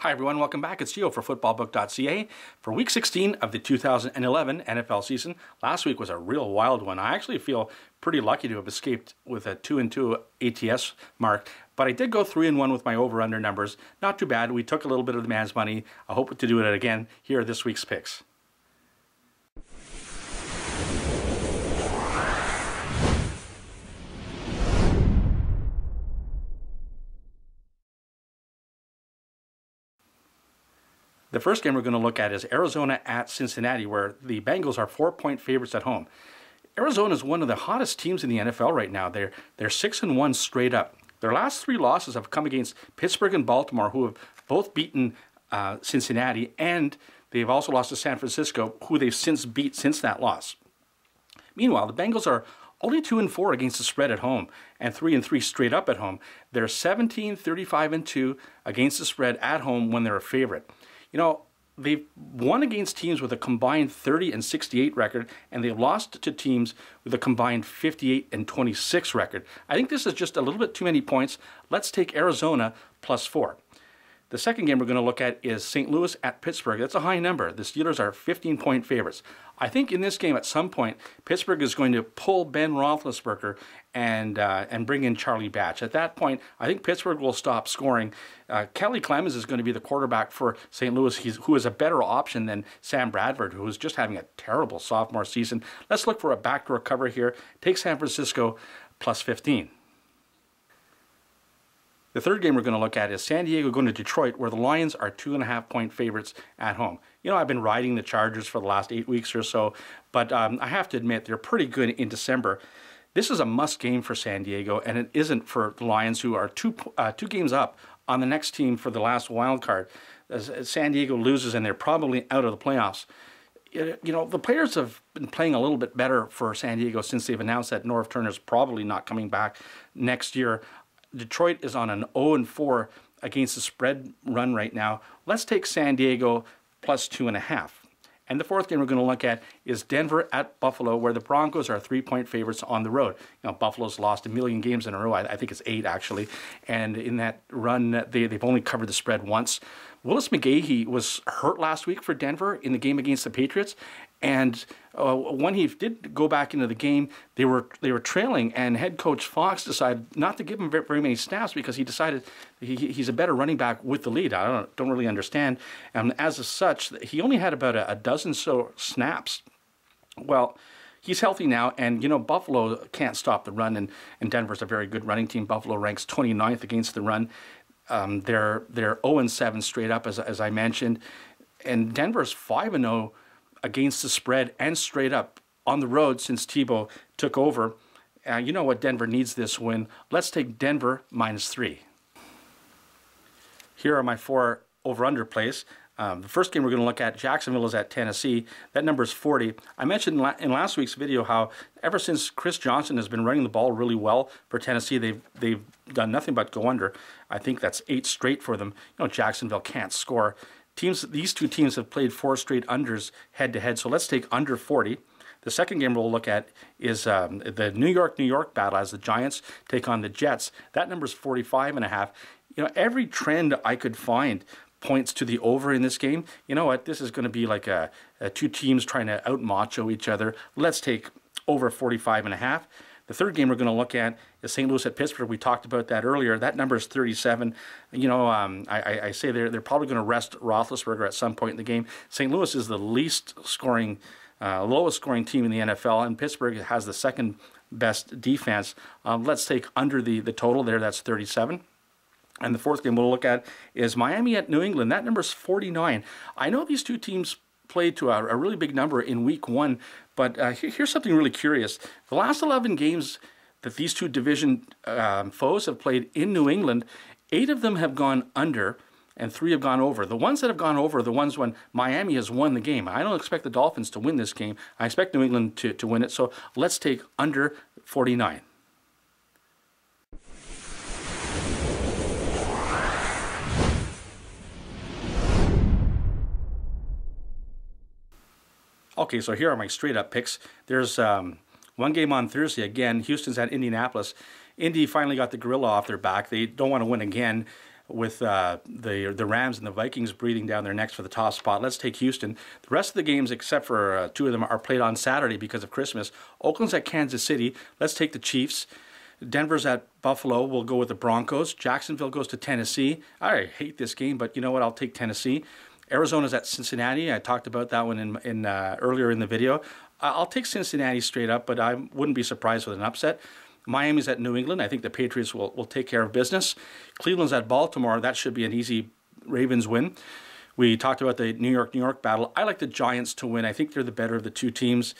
Hi everyone, welcome back. It's Gio for footballbook.ca for week 16 of the 2011 NFL season. Last week was a real wild one. I actually feel pretty lucky to have escaped with a 2-2 ATS mark, but I did go 3-1 with my over-under numbers. Not too bad. We took a little bit of the man's money. I hope to do it again. Here are this week's picks. The first game we're going to look at is Arizona at Cincinnati, where the Bengals are 4-point favorites at home. Arizona is one of the hottest teams in the NFL right now. They're 6-1 straight up. Their last three losses have come against Pittsburgh and Baltimore, who have both beaten Cincinnati, and they've also lost to San Francisco, who they've since beat since that loss. Meanwhile, the Bengals are only 2-4 against the spread at home and 3-3 straight up at home. They're 17-35-2 against the spread at home when they're a favorite. You know, they've won against teams with a combined 30-68 record, and they've lost to teams with a combined 58-26 record. I think this is just a little bit too many points. Let's take Arizona +4. The second game we're going to look at is St. Louis at Pittsburgh. That's a high number. The Steelers are 15-point favorites. I think in this game at some point, Pittsburgh is going to pull Ben Roethlisberger and bring in Charlie Batch. At that point, I think Pittsburgh will stop scoring. Kelly Clemens is going to be the quarterback for St. Louis, who is a better option than Sam Bradford, who is just having a terrible sophomore season. Let's look for a backdoor cover here. Take San Francisco +15. The third game we're going to look at is San Diego going to Detroit, where the Lions are 2.5-point favorites at home. You know, I've been riding the Chargers for the last 8 weeks or so, but I have to admit they're pretty good in December. This is a must game for San Diego, and it isn't for the Lions, who are two games up on the next team for the last wild card. As San Diego loses, and they're probably out of the playoffs. You know, the players have been playing a little bit better for San Diego since they've announced that Norv Turner's probably not coming back next year. Detroit is on an 0-4 against the spread run right now. Let's take San Diego +2.5. And the fourth game we're going to look at is Denver at Buffalo, where the Broncos are 3-point favorites on the road. You know, Buffalo's lost 1 million games in a row. I think it's 8, actually. And in that run, they've only covered the spread once. Willis McGahee was hurt last week for Denver in the game against the Patriots. And when he did go back into the game, they were trailing, and head coach Fox decided not to give him very many snaps because he decided he's a better running back with the lead. I don't really understand. As such, he only had about a dozen so snaps. Well, he's healthy now, and you know Buffalo can't stop the run, and Denver's a very good running team. Buffalo ranks 29th against the run. They're 0-7 straight up, as I mentioned, and Denver's 5-0 against the spread and straight up on the road since Tebow took over. You know what? Denver needs this win. Let's take Denver -3. Here are my 4 over-under plays. The first game we're going to look at, Jacksonville is at Tennessee. That number is 40. I mentioned in last week's video how ever since Chris Johnson has been running the ball really well for Tennessee, they've done nothing but go under. I think that's 8 straight for them. You know, Jacksonville can't score. These two teams have played 4 straight unders head-to-head, so let's take under 40. The second game we'll look at is the New York battle as the Giants take on the Jets. That number is 45.5. You know, every trend I could find points to the over in this game. You know what? This is going to be like a two teams trying to out-macho each other. Let's take over 45.5. The third game we're going to look at is St. Louis at Pittsburgh. We talked about that earlier. That number is 37. You know, I say they're probably going to rest Roethlisberger at some point in the game. St. Louis is the lowest scoring team in the NFL, and Pittsburgh has the second best defense. Let's take under the total there. That's 37. And the fourth game we'll look at is Miami at New England. That number is 49. I know these two teams played to a really big number in week 1, but here's something really curious. The last 11 games that these two division foes have played in New England, 8 of them have gone under and 3 have gone over. The ones that have gone over are the ones when Miami has won the game. I don't expect the Dolphins to win this game. I expect New England to win it, so let's take under 49. Okay, so here are my straight-up picks. There's one game on Thursday. Again, Houston's at Indianapolis. Indy finally got the gorilla off their back. They don't want to win again. with the Rams and the Vikings breathing down their necks for the top spot. Let's take Houston. The rest of the games, except for two of them, are played on Saturday because of Christmas. Oakland's at Kansas City. Let's take the Chiefs. Denver's at Buffalo. We'll go with the Broncos. Jacksonville goes to Tennessee. I hate this game, but you know what? I'll take Tennessee. Arizona's at Cincinnati. I talked about that one in earlier in the video. I'll take Cincinnati straight up, but I wouldn't be surprised with an upset. Miami's at New England. I think the Patriots will take care of business. Cleveland's at Baltimore. That should be an easy Ravens win. We talked about the New York battle. I like the Giants to win. I think they're the better of the two teams.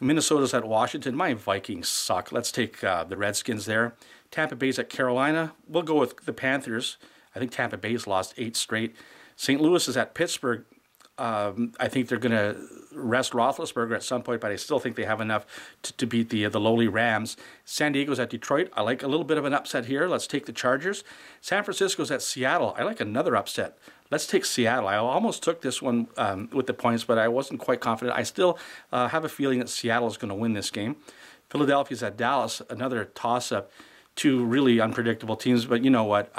Minnesota's at Washington. My Vikings suck. Let's take the Redskins there. Tampa Bay's at Carolina. We'll go with the Panthers. I think Tampa Bay's lost 8 straight. St. Louis is at Pittsburgh. I think they're going to rest Roethlisberger at some point, but I still think they have enough to beat the lowly Rams. San Diego's at Detroit. I like a little bit of an upset here. Let's take the Chargers. San Francisco's at Seattle. I like another upset. Let's take Seattle. I almost took this one with the points, but I wasn't quite confident. I still have a feeling that Seattle is going to win this game. Philadelphia's at Dallas. Another toss-up. Two really unpredictable teams, but you know what?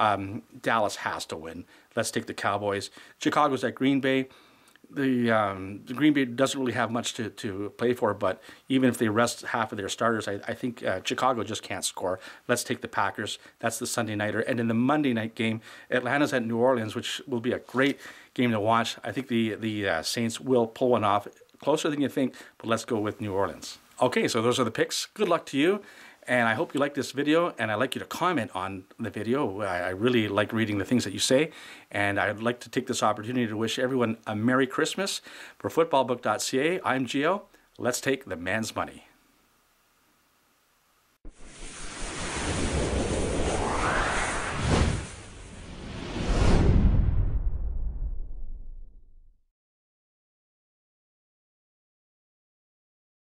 Dallas has to win. Let's take the Cowboys. Chicago's at Green Bay. The Green Bay doesn't really have much to play for, but even if they rest half of their starters, I think Chicago just can't score. Let's take the Packers. That's the Sunday nighter. And in the Monday night game, Atlanta's at New Orleans, which will be a great game to watch. I think the Saints will pull one off. Closer than you think, but let's go with New Orleans. Okay, so those are the picks. Good luck to you. And I hope you like this video, and I'd like you to comment on the video. I really like reading the things that you say, and I'd like to take this opportunity to wish everyone a Merry Christmas. For footballbook.ca, I'm Gio. Let's take the man's money.